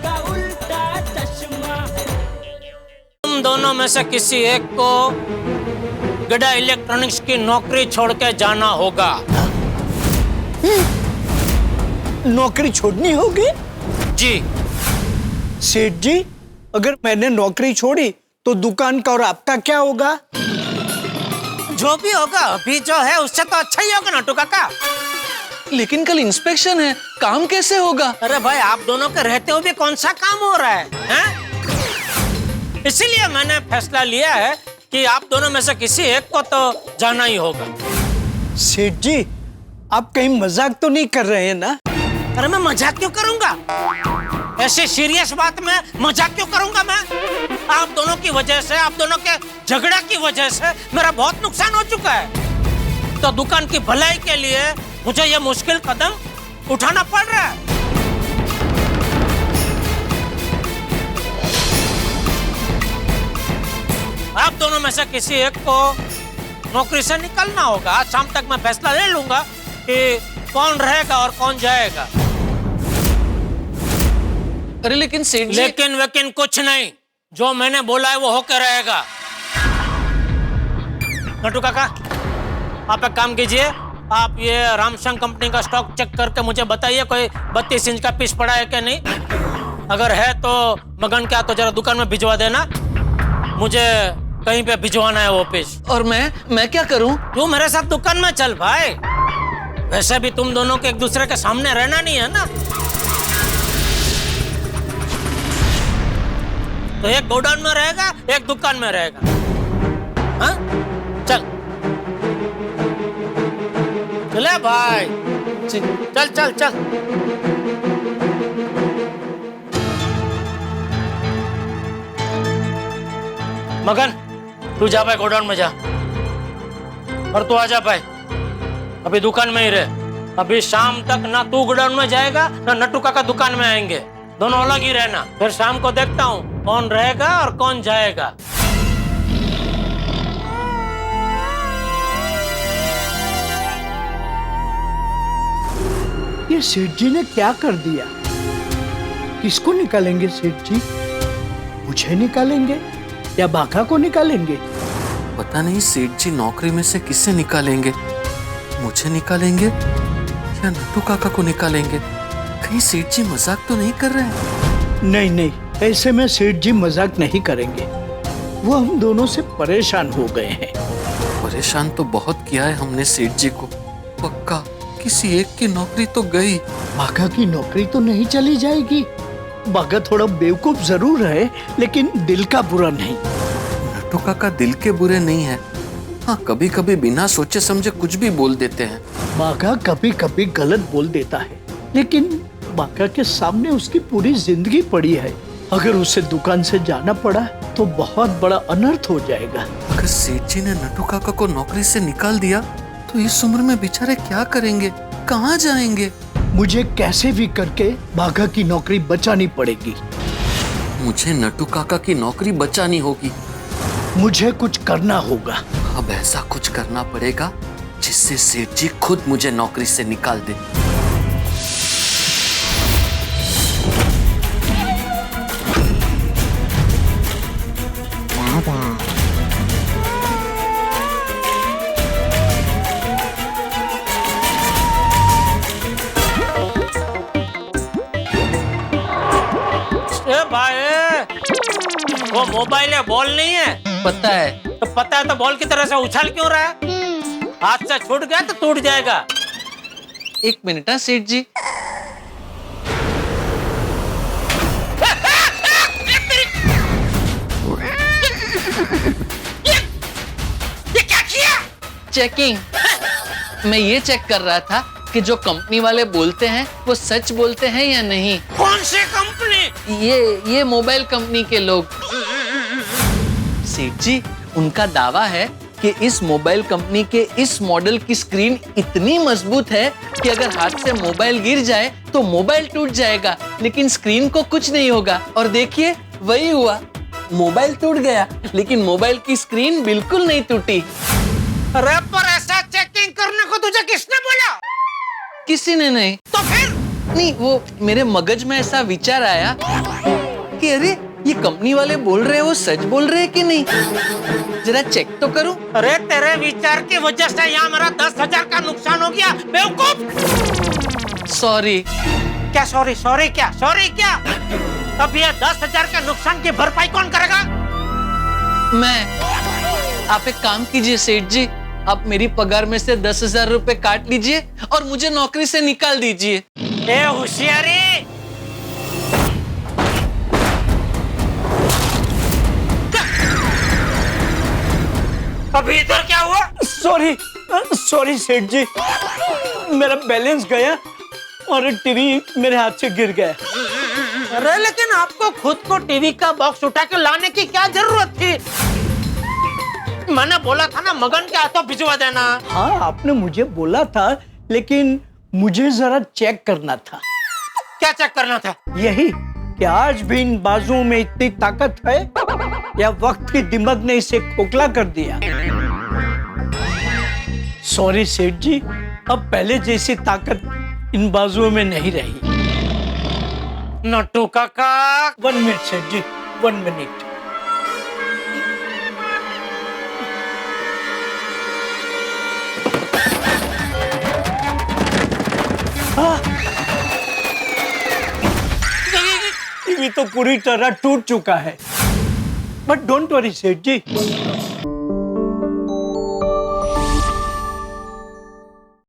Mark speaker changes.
Speaker 1: का उल्टा चश्मा।
Speaker 2: तुम दोनों में से किसी एक को गड़ा इलेक्ट्रॉनिक्स की नौकरी छोड़ के जाना होगा।
Speaker 3: नौकरी छोड़नी होगी?
Speaker 2: जी।
Speaker 3: सेठ जी, अगर मैंने नौकरी छोड़ी तो दुकान का और आपका क्या होगा?
Speaker 2: जो भी होगा अभी जो है उससे तो अच्छा ही होगा नट्टू काका।
Speaker 4: लेकिन कल इंस्पेक्शन है, काम कैसे होगा?
Speaker 2: अरे भाई, आप दोनों के रहते हुए भी कौन सा काम हो रहा है? इसीलिए मैंने फैसला लिया है कि आप दोनों में से किसी एक को तो जाना ही होगा।
Speaker 3: सेठ जी, आप कहीं मजाक तो नहीं कर रहे हैं ना?
Speaker 2: अरे मैं मजाक क्यों करूंगा? ऐसे सीरियस बात में मजाक क्यों करूंगा मैं? आप दोनों की वजह से, आप दोनों के झगड़ा की वजह से मेरा बहुत नुकसान हो चुका है। तो दुकान की भलाई के लिए मुझे ये मुश्किल कदम उठाना पड़ रहा है। आप दोनों में से किसी एक को नौकरी से निकलना होगा। आज शाम तक मैं फैसला ले लूंगा कि कौन रहेगा और कौन जाएगा।
Speaker 4: अरे लेकिन सेठ जी।
Speaker 2: लेकिन वेकिन कुछ नहीं, जो मैंने बोला है वो होकर रहेगा। नट्टू काका, आप एक काम कीजिए, आप ये रामशंकर कंपनी का स्टॉक चेक करके मुझे बताइए कोई 32 इंच का पीस पड़ा है क्या नहीं। अगर है तो मगन क्या तो जरा दुकान में भिजवा देना, मुझे कहीं पे भिजवाना है वो पीस।
Speaker 4: और मैं क्या करूं?
Speaker 2: तू मेरे साथ दुकान में चल भाई। वैसे भी तुम दोनों के एक दूसरे के सामने रहना नहीं है ना, तो एक गोडाउन में रहेगा, एक दुकान में रहेगा। हाँ? चल चले भाई, चल चल चल। मगन, तू जा भाई, गोडाउन में जा। और तू आ जा भाई, अभी दुकान में ही रहे। अभी शाम तक ना तू गोडाउन में जाएगा ना नट्टू काका दुकान में आएंगे, दोनों अलग ही रहना। फिर शाम को देखता हूँ कौन रहेगा और कौन जाएगा।
Speaker 3: ये सेठ जी ने क्या कर दिया? किसको निकालेंगे सेठ जी? मुझे निकालेंगे या बाघा को निकालेंगे?
Speaker 4: पता नहीं सेठ जी नौकरी में से किसे निकालेंगे, मुझे निकालेंगे या नट्टू काका को निकालेंगे। कहीं सेठ जी मजाक तो नहीं कर रहे हैं?
Speaker 3: नहीं नहीं, ऐसे में सेठ जी मजाक नहीं करेंगे। वो हम दोनों से परेशान हो गए हैं।
Speaker 4: परेशान तो बहुत किया है हमने सेठ जी को। पक्का किसी एक की नौकरी तो गई।
Speaker 3: बाघा की नौकरी तो नहीं चली जाएगी। बाघा थोड़ा बेवकूफ जरूर है, लेकिन दिल का बुरा नहीं।
Speaker 4: नट्टू काका दिल के बुरे नहीं है। हाँ, कभी कभी बिना सोचे समझे कुछ भी बोल देते हैं।
Speaker 3: बाघा कभी कभी गलत बोल देता है, लेकिन बाघा के सामने उसकी पूरी जिंदगी पड़ी है। अगर उसे दुकान से जाना पड़ा तो बहुत बड़ा अनर्थ हो जाएगा।
Speaker 4: अगर सेठ जी ने नट्टू काका को नौकरी से निकाल दिया तो इस उम्र में बेचारे क्या करेंगे, कहाँ जाएंगे?
Speaker 3: मुझे कैसे भी करके बाघा की नौकरी बचानी पड़ेगी।
Speaker 4: मुझे नट्टू काका की नौकरी बचानी होगी।
Speaker 3: मुझे कुछ करना होगा।
Speaker 4: अब ऐसा कुछ करना पड़ेगा जिससे सेठ जी खुद मुझे नौकरी से निकाल दे।
Speaker 2: भाई, वो मोबाइल है, बॉल नहीं है।
Speaker 4: पता है।
Speaker 2: तो पता है तो बॉल की तरह से उछल क्यों रहा है? हाथ से छूट गया तो टूट जाएगा।
Speaker 4: एक मिनट है सेठ जी।
Speaker 2: ये क्या किया?
Speaker 4: चेकिंग। मैं ये चेक कर रहा था कि जो कंपनी वाले बोलते हैं वो सच बोलते हैं या नहीं।
Speaker 2: कौन सी कंपनी?
Speaker 4: ये मोबाइल कंपनी के लोग। सेठ जी, उनका दावा है कि इस मोबाइल कंपनी के इस मॉडल की स्क्रीन इतनी मजबूत है कि अगर हाथ से मोबाइल गिर जाए तो मोबाइल टूट जाएगा, लेकिन स्क्रीन को कुछ नहीं होगा। और देखिए, वही हुआ। मोबाइल टूट गया, लेकिन मोबाइल की स्क्रीन बिल्कुल नहीं टूटी।
Speaker 2: अरे पर ऐसा चेकिंग करने को तुझे किसने बोला?
Speaker 4: किसी ने नहीं।
Speaker 2: तो फिर
Speaker 4: नहीं, वो मेरे मगज में ऐसा विचार आया कि अरे ये कंपनी वाले बोल रहे हैं, वो सच बोल रहे हैं कि नहीं, जरा चेक तो करूं।
Speaker 2: अरे तेरे विचार की वजह से यहाँ मेरा 10,000 का नुकसान हो गया बेवकूफ।
Speaker 4: सॉरी।
Speaker 2: क्या सॉरी? सॉरी क्या? सॉरी क्या? अब ये 10,000 का नुकसान की भरपाई कौन करेगा?
Speaker 4: मैं। आप एक काम कीजिए सेठ जी, आप मेरी पगार में से 10,000 रुपए काट लीजिए और मुझे नौकरी से निकाल दीजिए।
Speaker 2: ए होशियारी! अभी इधर क्या हुआ?
Speaker 3: सॉरी सेठ जी, मेरा बैलेंस गया और टीवी मेरे हाथ से गिर गया।
Speaker 2: अरे लेकिन आपको खुद को टीवी का बॉक्स उठा के लाने की क्या जरूरत थी? मैंने बोला था ना मगन के हाथों भिजवा देना।
Speaker 3: हाँ, आपने मुझे बोला था, लेकिन मुझे जरा चेक करना था।
Speaker 2: क्या चेक करना था?
Speaker 3: यही कि आज भी इन बाजुओं में इतनी ताकत है या वक्त की दिमक ने इसे खोखला कर दिया। सॉरी सेठ जी, अब पहले जैसी ताकत इन बाजुओं में नहीं रही।
Speaker 2: नट्टू काका।
Speaker 3: 1 मिनट सेठ जी, 1 मिनट। टीवी तो पूरी तरह टूट चुका है, बट डोंट वरी सेठ जी,